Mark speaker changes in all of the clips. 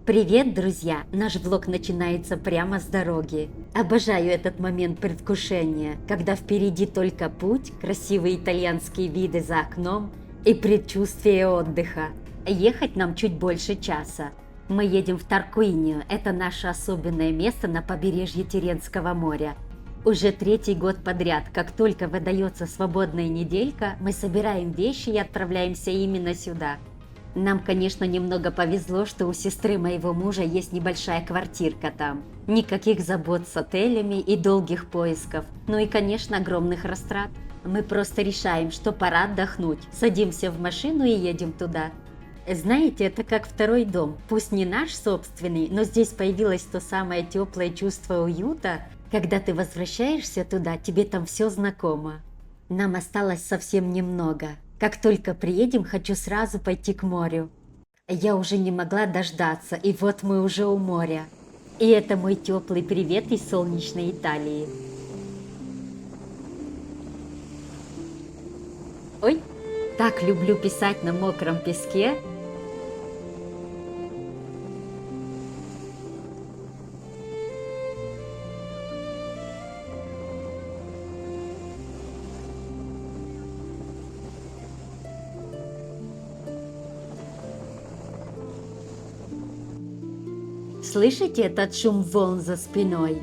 Speaker 1: Привет, друзья! Наш влог начинается прямо с дороги. Обожаю этот момент предвкушения, когда впереди только путь, красивые итальянские виды за окном и предчувствие отдыха. Ехать нам чуть больше часа. Мы едем в Таркуинию, это наше особенное место на побережье Тиренского моря. Уже третий год подряд, как только выдается свободная неделька, мы собираем вещи и отправляемся именно сюда. Нам, конечно, немного повезло, что у сестры моего мужа есть небольшая квартирка там. Никаких забот с отелями и долгих поисков. Ну и, конечно, огромных растрат. Мы просто решаем, что пора отдохнуть. Садимся в машину и едем туда. Знаете, это как второй дом. Пусть не наш собственный, но здесь появилось то самое теплое чувство уюта. Когда ты возвращаешься туда, тебе там все знакомо. Нам осталось совсем немного. Как только приедем, хочу сразу пойти к морю. Я уже не могла дождаться, и вот мы уже у моря. И это мой теплый привет из солнечной Италии. Ой, так люблю писать на мокром песке. Слышите этот шум волн за спиной?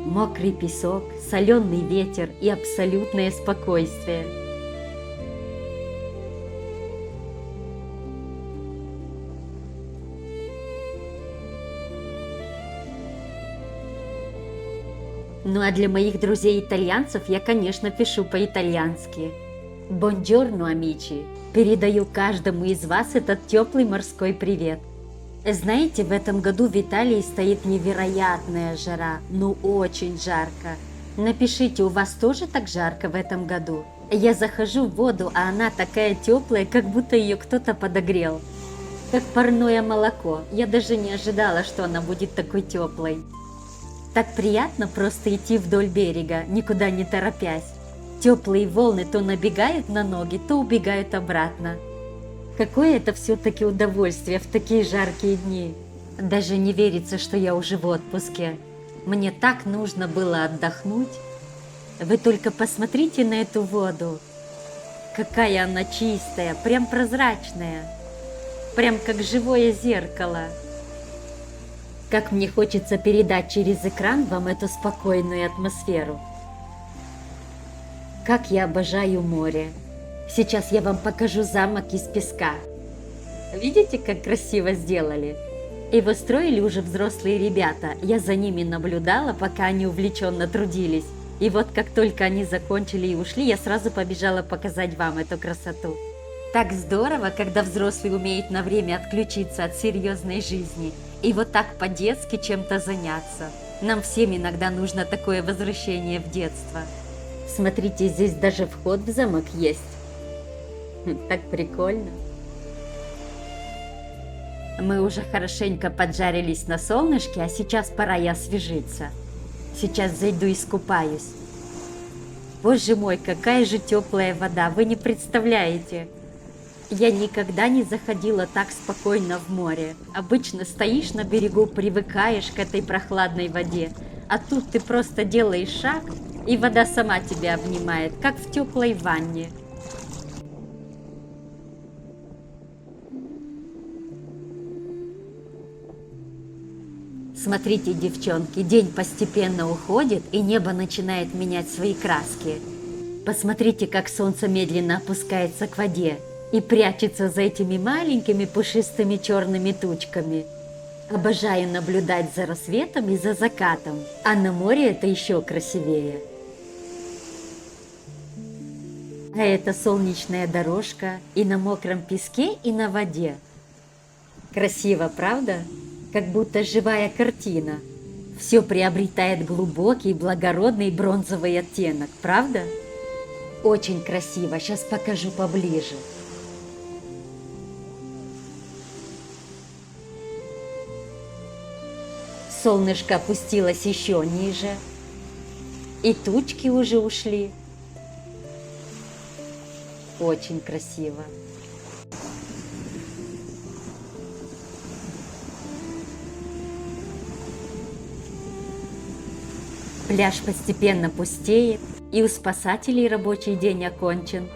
Speaker 1: Мокрый песок, соленый ветер и абсолютное спокойствие. Ну а для моих друзей-итальянцев я, конечно, пишу по-итальянски. Бонджорно, амичи! Передаю каждому из вас этот теплый морской привет. Знаете, в этом году в Италии стоит невероятная жара, ну очень жарко. Напишите, у вас тоже так жарко в этом году? Я захожу в воду, а она такая теплая, как будто ее кто-то подогрел. Как парное молоко, я даже не ожидала, что она будет такой теплой. Так приятно просто идти вдоль берега, никуда не торопясь. Теплые волны то набегают на ноги, то убегают обратно. Какое это все-таки удовольствие в такие жаркие дни. Даже не верится, что я уже в отпуске. Мне так нужно было отдохнуть. Вы только посмотрите на эту воду. Какая она чистая, прям прозрачная. Прям как живое зеркало. Как мне хочется передать через экран вам эту спокойную атмосферу. Как я обожаю море. Сейчас я вам покажу замок из песка. Видите, как красиво сделали? Его строили уже взрослые ребята. Я за ними наблюдала, пока они увлеченно трудились. И вот как только они закончили и ушли, я сразу побежала показать вам эту красоту. Так здорово, когда взрослые умеют на время отключиться от серьезной жизни и вот так по-детски чем-то заняться. Нам всем иногда нужно такое возвращение в детство. Смотрите, здесь даже вход в замок есть. Так прикольно. Мы уже хорошенько поджарились на солнышке, а сейчас пора и освежиться. Сейчас зайду и искупаюсь. Боже мой, какая же теплая вода, вы не представляете. Я никогда не заходила так спокойно в море. Обычно стоишь на берегу, привыкаешь к этой прохладной воде, а тут ты просто делаешь шаг, и вода сама тебя обнимает, как в теплой ванне. Смотрите, девчонки, день постепенно уходит, и небо начинает менять свои краски. Посмотрите, как солнце медленно опускается к воде и прячется за этими маленькими пушистыми черными тучками. Обожаю наблюдать за рассветом и за закатом, а на море это еще красивее. А это солнечная дорожка и на мокром песке, и на воде. Красиво, правда? Как будто живая картина. Все приобретает глубокий, благородный бронзовый оттенок, правда? Очень красиво, сейчас покажу поближе. Солнышко опустилось еще ниже, и тучки уже ушли. Очень красиво. Пляж постепенно пустеет, и у спасателей рабочий день окончен.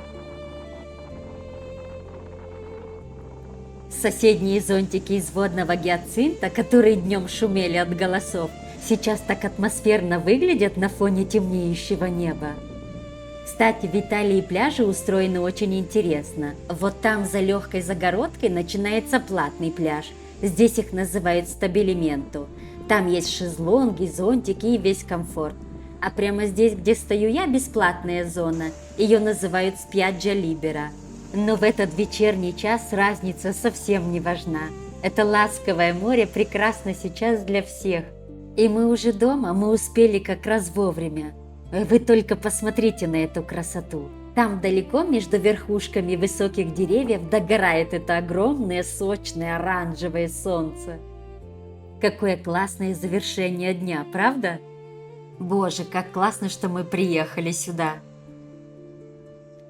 Speaker 1: Соседние зонтики из водного гиацинта, которые днем шумели от голосов, сейчас так атмосферно выглядят на фоне темнеющего неба. Кстати, в Италии пляжи устроены очень интересно. Вот там за легкой загородкой начинается платный пляж. Здесь их называют стабилименто. Там есть шезлонги, зонтики и весь комфорт. А прямо здесь, где стою я, бесплатная зона. Ее называют спьяджа либера. Но в этот вечерний час разница совсем не важна. Это ласковое море прекрасно сейчас для всех. И мы уже дома, мы успели как раз вовремя. Вы только посмотрите на эту красоту. Там далеко между верхушками высоких деревьев догорает это огромное, сочное, оранжевое солнце. Какое классное завершение дня, правда? Боже, как классно, что мы приехали сюда.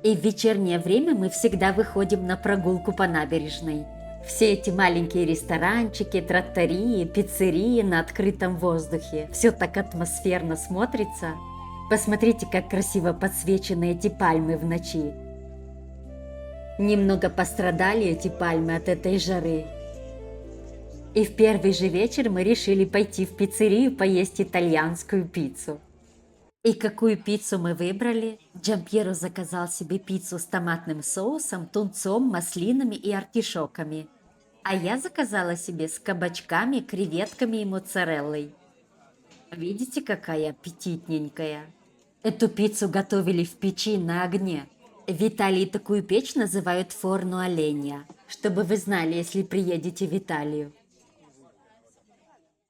Speaker 1: И в вечернее время мы всегда выходим на прогулку по набережной. Все эти маленькие ресторанчики, троттории, пиццерии на открытом воздухе. Все так атмосферно смотрится. Посмотрите, как красиво подсвечены эти пальмы в ночи. Немного пострадали эти пальмы от этой жары. И в первый же вечер мы решили пойти в пиццерию поесть итальянскую пиццу. И какую пиццу мы выбрали? Джампьеро заказал себе пиццу с томатным соусом, тунцом, маслинами и артишоками. А я заказала себе с кабачками, креветками и моцареллой. Видите, какая аппетитненькая? Эту пиццу готовили в печи на огне. В Италии такую печь называют форно оленя, чтобы вы знали, если приедете в Италию.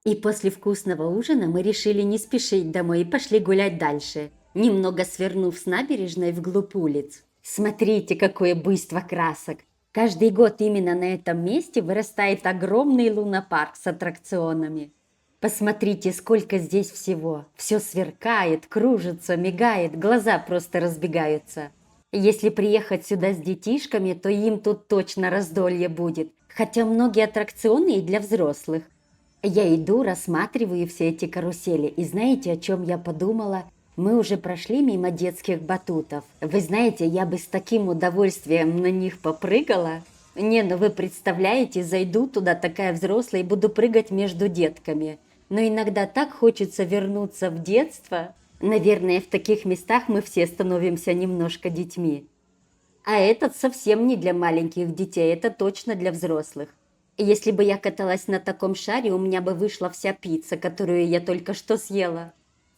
Speaker 1: И после вкусного ужина мы решили не спешить домой и пошли гулять дальше, немного свернув с набережной вглубь улиц. Смотрите, какое буйство красок! Каждый год именно на этом месте вырастает огромный лунопарк с аттракционами. Посмотрите, сколько здесь всего. Все сверкает, кружится, мигает, глаза просто разбегаются. Если приехать сюда с детишками, то им тут точно раздолье будет. Хотя многие аттракционы и для взрослых. Я иду, рассматриваю все эти карусели. И знаете, о чем я подумала? Мы уже прошли мимо детских батутов. Вы знаете, я бы с таким удовольствием на них попрыгала. Не, ну вы представляете, зайду туда такая взрослая и буду прыгать между детками. Но иногда так хочется вернуться в детство. Наверное, в таких местах мы все становимся немножко детьми. А этот совсем не для маленьких детей, это точно для взрослых. Если бы я каталась на таком шаре, у меня бы вышла вся пицца, которую я только что съела.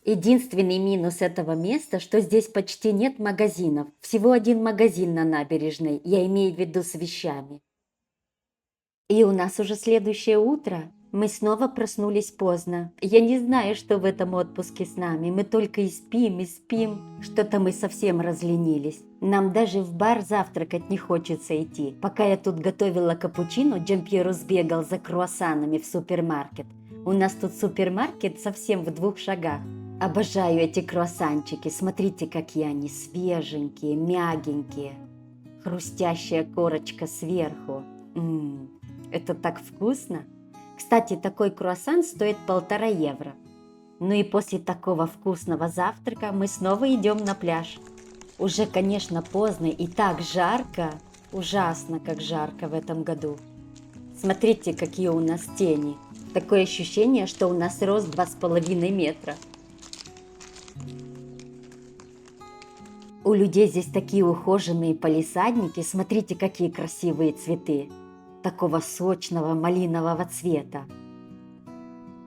Speaker 1: Единственный минус этого места, что здесь почти нет магазинов. Всего один магазин на набережной, я имею в виду с вещами. И у нас уже следующее утро. Мы снова проснулись поздно. Я не знаю, что в этом отпуске с нами. Мы только и спим, и спим. Что-то мы совсем разленились. Нам даже в бар завтракать не хочется идти. Пока я тут готовила капучино, Джампьеро сбегал за круассанами в супермаркет. У нас тут супермаркет совсем в 2 шагах. Обожаю эти круассанчики. Смотрите, какие они свеженькие, мягенькие. Хрустящая корочка сверху. Это так вкусно. Кстати, такой круассан стоит 1,5 евро. Ну и после такого вкусного завтрака мы снова идем на пляж. Уже, конечно, поздно и так жарко. Ужасно, как жарко в этом году. Смотрите, какие у нас тени. Такое ощущение, что у нас рост 2,5 метра. У людей здесь такие ухоженные палисадники. Смотрите, какие красивые цветы. Такого сочного малинового цвета.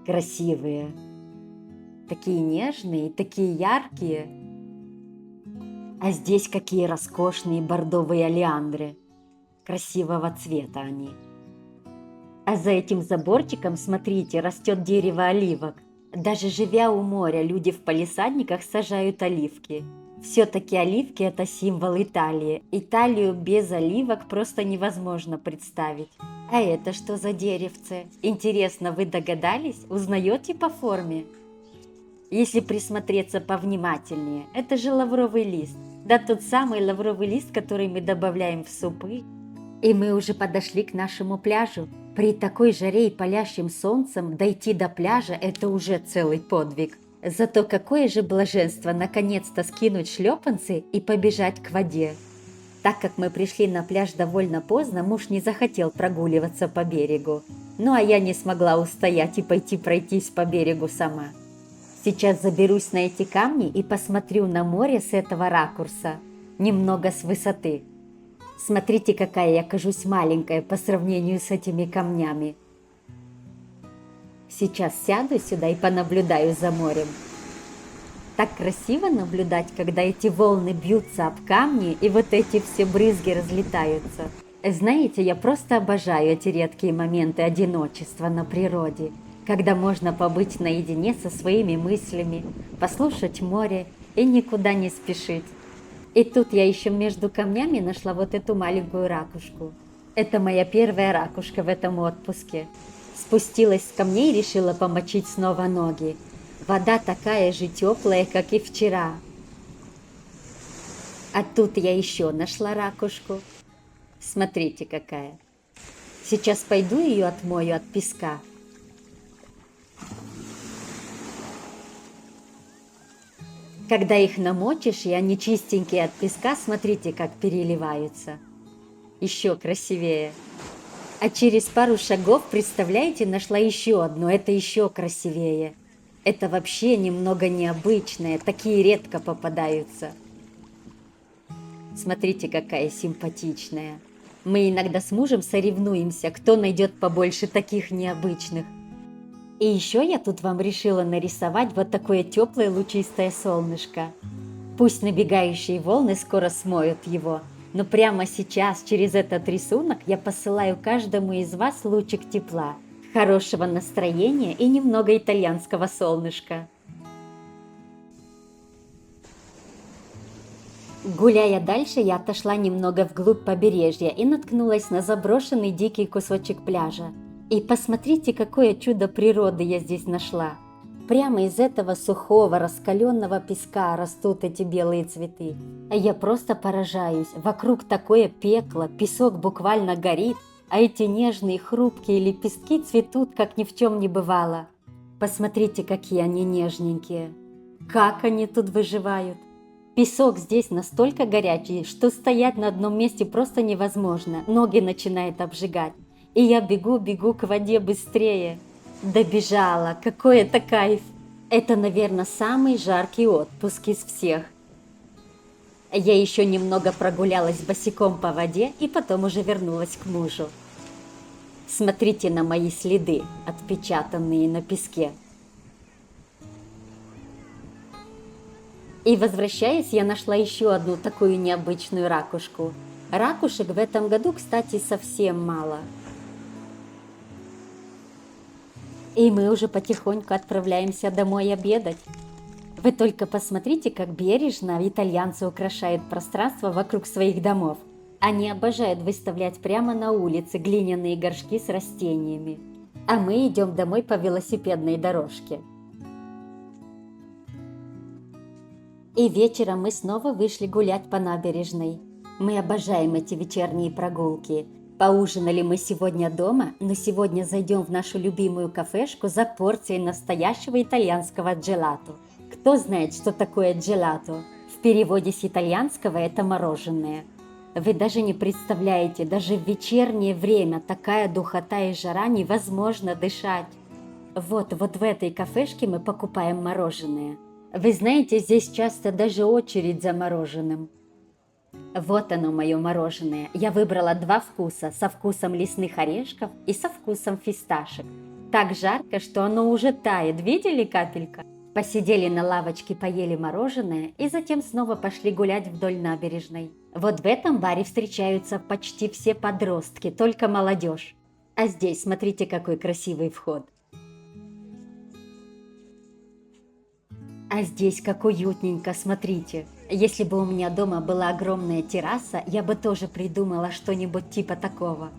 Speaker 1: Красивые. Такие нежные, такие яркие. А здесь какие роскошные бордовые олеандры. Красивого цвета они. А за этим заборчиком, смотрите, растет дерево оливок. Даже живя у моря, люди в палисадниках сажают оливки. Все-таки оливки – это символ Италии. Италию без оливок просто невозможно представить. А это что за деревце? Интересно, вы догадались? Узнаете по форме? Если присмотреться повнимательнее, это же лавровый лист. Да, тот самый лавровый лист, который мы добавляем в супы. И мы уже подошли к нашему пляжу. При такой жаре и палящим солнцем дойти до пляжа – это уже целый подвиг. Зато какое же блаженство наконец-то скинуть шлепанцы и побежать к воде. Так как мы пришли на пляж довольно поздно, муж не захотел прогуливаться по берегу. Ну а я не смогла устоять и пойти пройтись по берегу сама. Сейчас заберусь на эти камни и посмотрю на море с этого ракурса, немного с высоты. Смотрите, какая я кажусь маленькая по сравнению с этими камнями. Сейчас сяду сюда и понаблюдаю за морем. Так красиво наблюдать, когда эти волны бьются об камни и вот эти все брызги разлетаются. Знаете, я просто обожаю эти редкие моменты одиночества на природе, когда можно побыть наедине со своими мыслями, послушать море и никуда не спешить. И тут я еще между камнями нашла вот эту маленькую ракушку. Это моя первая ракушка в этом отпуске. Спустилась с камней и решила помочить снова ноги. Вода такая же теплая, как и вчера. А тут я еще нашла ракушку. Смотрите, какая. Сейчас пойду ее отмою от песка. Когда их намочишь, и они чистенькие от песка, смотрите, как переливаются. Еще красивее. А через пару шагов, представляете, нашла еще одну, это еще красивее. Это вообще немного необычное, такие редко попадаются. Смотрите, какая симпатичная. Мы иногда с мужем соревнуемся, кто найдет побольше таких необычных. И еще я тут вам решила нарисовать вот такое теплое лучистое солнышко. Пусть набегающие волны скоро смоют его, но прямо сейчас через этот рисунок я посылаю каждому из вас лучик тепла, хорошего настроения и немного итальянского солнышка. Гуляя дальше, я отошла немного вглубь побережья и наткнулась на заброшенный дикий кусочек пляжа. И посмотрите, какое чудо природы я здесь нашла. Прямо из этого сухого, раскаленного песка растут эти белые цветы. А я просто поражаюсь. Вокруг такое пекло, песок буквально горит, а эти нежные, хрупкие лепестки цветут, как ни в чем не бывало. Посмотрите, какие они нежненькие. Как они тут выживают. Песок здесь настолько горячий, что стоять на одном месте просто невозможно. Ноги начинает обжигать. И я бегу к воде быстрее. Добежала, какой это кайф! Это, наверное, самый жаркий отпуск из всех. Я еще немного прогулялась босиком по воде и потом уже вернулась к мужу. Смотрите на мои следы, отпечатанные на песке. И возвращаясь, я нашла еще одну такую необычную ракушку. Ракушек в этом году, кстати, совсем мало. И мы уже потихоньку отправляемся домой обедать. Вы только посмотрите, как бережно итальянцы украшают пространство вокруг своих домов. Они обожают выставлять прямо на улице глиняные горшки с растениями. А мы идем домой по велосипедной дорожке. И вечером мы снова вышли гулять по набережной. Мы обожаем эти вечерние прогулки. Поужинали мы сегодня дома, но сегодня зайдем в нашу любимую кафешку за порцией настоящего итальянского джелато. Кто знает, что такое джелато? В переводе с итальянского это мороженое. Вы даже не представляете, даже в вечернее время такая духота и жара невозможно дышать. Вот в этой кафешке мы покупаем мороженое. Вы знаете, здесь часто даже очередь за мороженым. Вот оно, мое мороженое. Я выбрала два вкуса, со вкусом лесных орешков и со вкусом фисташек. Так жарко, что оно уже тает. Видели, капелька? Посидели на лавочке, поели мороженое и затем снова пошли гулять вдоль набережной. Вот в этом баре встречаются почти все подростки, только молодежь. А здесь смотрите, какой красивый вход. А здесь как уютненько, смотрите. Если бы у меня дома была огромная терраса, я бы тоже придумала что-нибудь типа такого.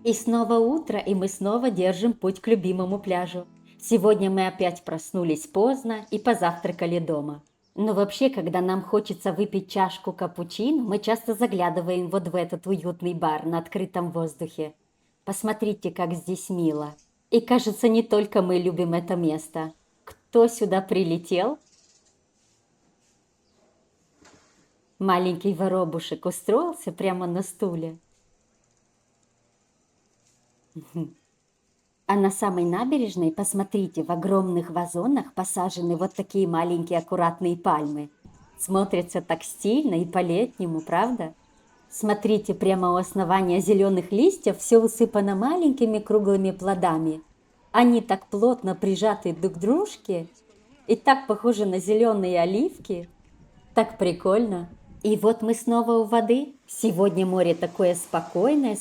Speaker 1: И снова утро, и мы снова держим путь к любимому пляжу. Сегодня мы опять проснулись поздно и позавтракали дома. Но вообще, когда нам хочется выпить чашку капучино, мы часто заглядываем вот в этот уютный бар на открытом воздухе. Посмотрите, как здесь мило. И кажется, не только мы любим это место. Кто сюда прилетел? Маленький воробушек устроился прямо на стуле. А на самой набережной, посмотрите, в огромных вазонах посажены вот такие маленькие аккуратные пальмы. Смотрятся так стильно и по-летнему, правда? Смотрите, прямо у основания зеленых листьев все усыпано маленькими круглыми плодами. Они так плотно прижаты друг к дружке и так похожи на зеленые оливки. Так прикольно. И вот мы снова у воды. Сегодня море такое спокойное.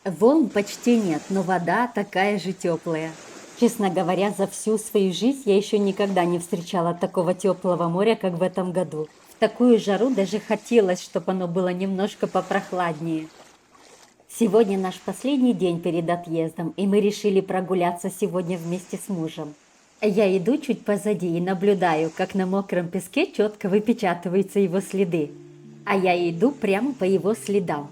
Speaker 1: Волн почти нет, но вода такая же теплая. Честно говоря, за всю свою жизнь я еще никогда не встречала такого теплого моря, как в этом году. В такую жару даже хотелось, чтобы оно было немножко попрохладнее. Сегодня наш последний день перед отъездом, и мы решили прогуляться сегодня вместе с мужем. Я иду чуть позади и наблюдаю, как на мокром песке четко выпечатываются его следы. А я иду прямо по его следам.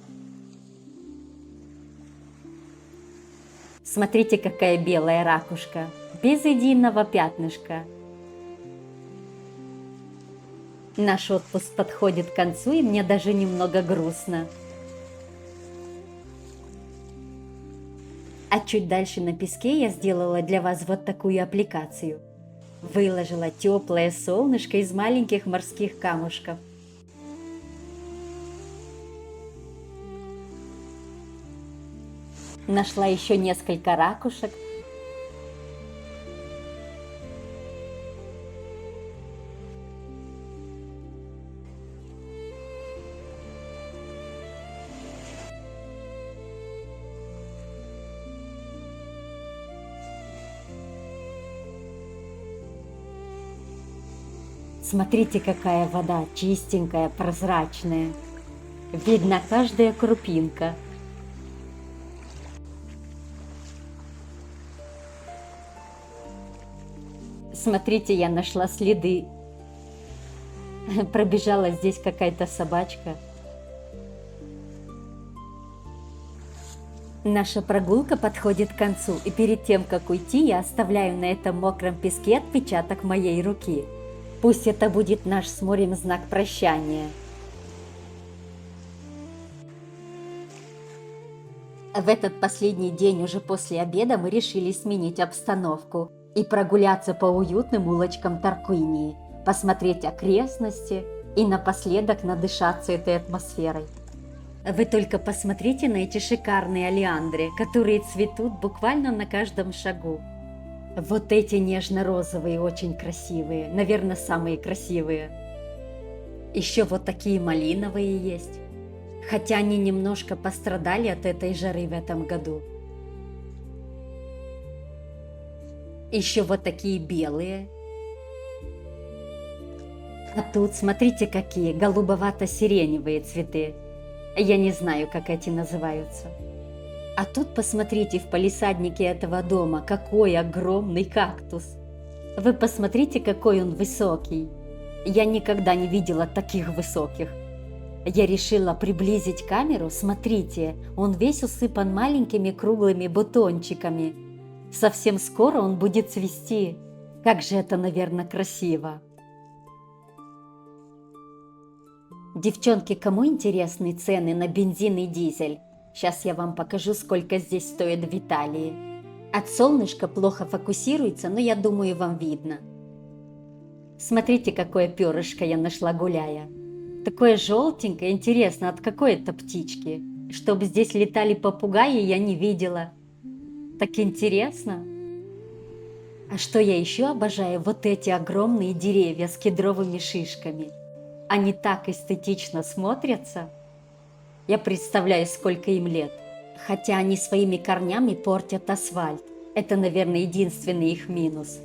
Speaker 1: Смотрите, какая белая ракушка, без единого пятнышка. Наш отпуск подходит к концу, и мне даже немного грустно. А чуть дальше на песке я сделала для вас вот такую аппликацию. Выложила теплое солнышко из маленьких морских камушков. Нашла еще несколько ракушек. Смотрите, какая вода чистенькая, прозрачная. Видна каждая крупинка. Смотрите, я нашла следы. Пробежала здесь какая-то собачка. Наша прогулка подходит к концу, и перед тем, как уйти, я оставляю на этом мокром песке отпечаток моей руки. Пусть это будет наш с морем знак прощания. В этот последний день уже после обеда мы решили сменить обстановку и прогуляться по уютным улочкам Тарквинии, посмотреть окрестности и напоследок надышаться этой атмосферой. Вы только посмотрите на эти шикарные олеандры, которые цветут буквально на каждом шагу. Вот эти нежно-розовые, очень красивые, наверное, самые красивые. Еще вот такие малиновые есть, хотя они немножко пострадали от этой жары в этом году. Еще вот такие белые. А тут смотрите, какие голубовато-сиреневые цветы. Я не знаю, как эти называются. А тут посмотрите, в палисаднике этого дома какой огромный кактус. Вы посмотрите, какой он высокий. Я никогда не видела таких высоких. Я решила приблизить камеру. Смотрите, он весь усыпан маленькими круглыми бутончиками. Совсем скоро он будет цвести. Как же это, наверное, красиво. Девчонки, кому интересны цены на бензин и дизель? Сейчас я вам покажу, сколько здесь стоит в Италии. От солнышка плохо фокусируется, но я думаю, вам видно. Смотрите, какое перышко я нашла, гуляя. Такое желтенькое, интересно, от какой это птички? Чтобы здесь летали попугаи, я не видела. Так интересно. А что я еще обожаю? Вот эти огромные деревья с кедровыми шишками. Они так эстетично смотрятся. Я представляю, сколько им лет. Хотя они своими корнями портят асфальт. Это, наверное, единственный их минус.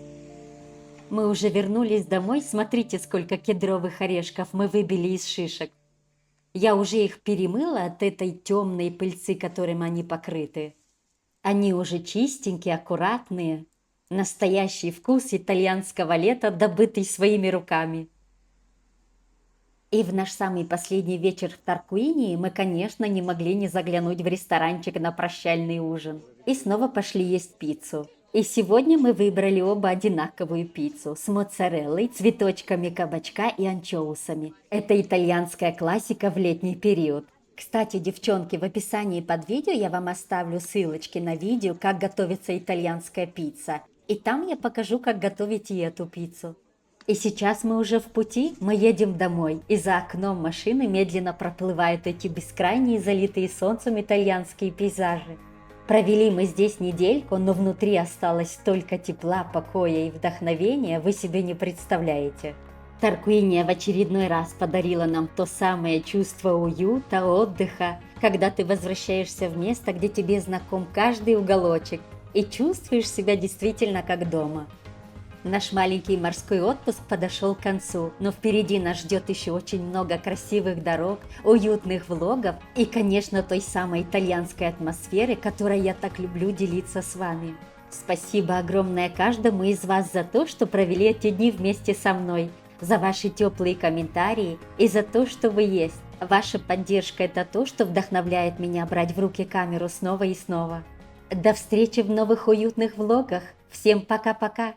Speaker 1: Мы уже вернулись домой. Смотрите, сколько кедровых орешков мы выбили из шишек. Я уже их перемыла от этой темной пыльцы, которым они покрыты. Они уже чистенькие, аккуратные. Настоящий вкус итальянского лета, добытый своими руками. И в наш самый последний вечер в Тарквинии мы, конечно, не могли не заглянуть в ресторанчик на прощальный ужин. И снова пошли есть пиццу. И сегодня мы выбрали оба одинаковую пиццу с моцареллой, цветочками кабачка и анчоусами. Это итальянская классика в летний период. Кстати, девчонки, в описании под видео я вам оставлю ссылочки на видео, как готовится итальянская пицца. И там я покажу, как готовить и эту пиццу. И сейчас мы уже в пути, мы едем домой, и за окном машины медленно проплывают эти бескрайние залитые солнцем итальянские пейзажи. Провели мы здесь недельку, но внутри осталось столько тепла, покоя и вдохновения, вы себе не представляете. Таркуиния в очередной раз подарила нам то самое чувство уюта, отдыха, когда ты возвращаешься в место, где тебе знаком каждый уголочек, и чувствуешь себя действительно как дома. Наш маленький морской отпуск подошел к концу, но впереди нас ждет еще очень много красивых дорог, уютных влогов и, конечно, той самой итальянской атмосферы, которой я так люблю делиться с вами. Спасибо огромное каждому из вас за то, что провели эти дни вместе со мной, за ваши теплые комментарии и за то, что вы есть. Ваша поддержка – это то, что вдохновляет меня брать в руки камеру снова и снова. До встречи в новых уютных влогах. Всем пока-пока!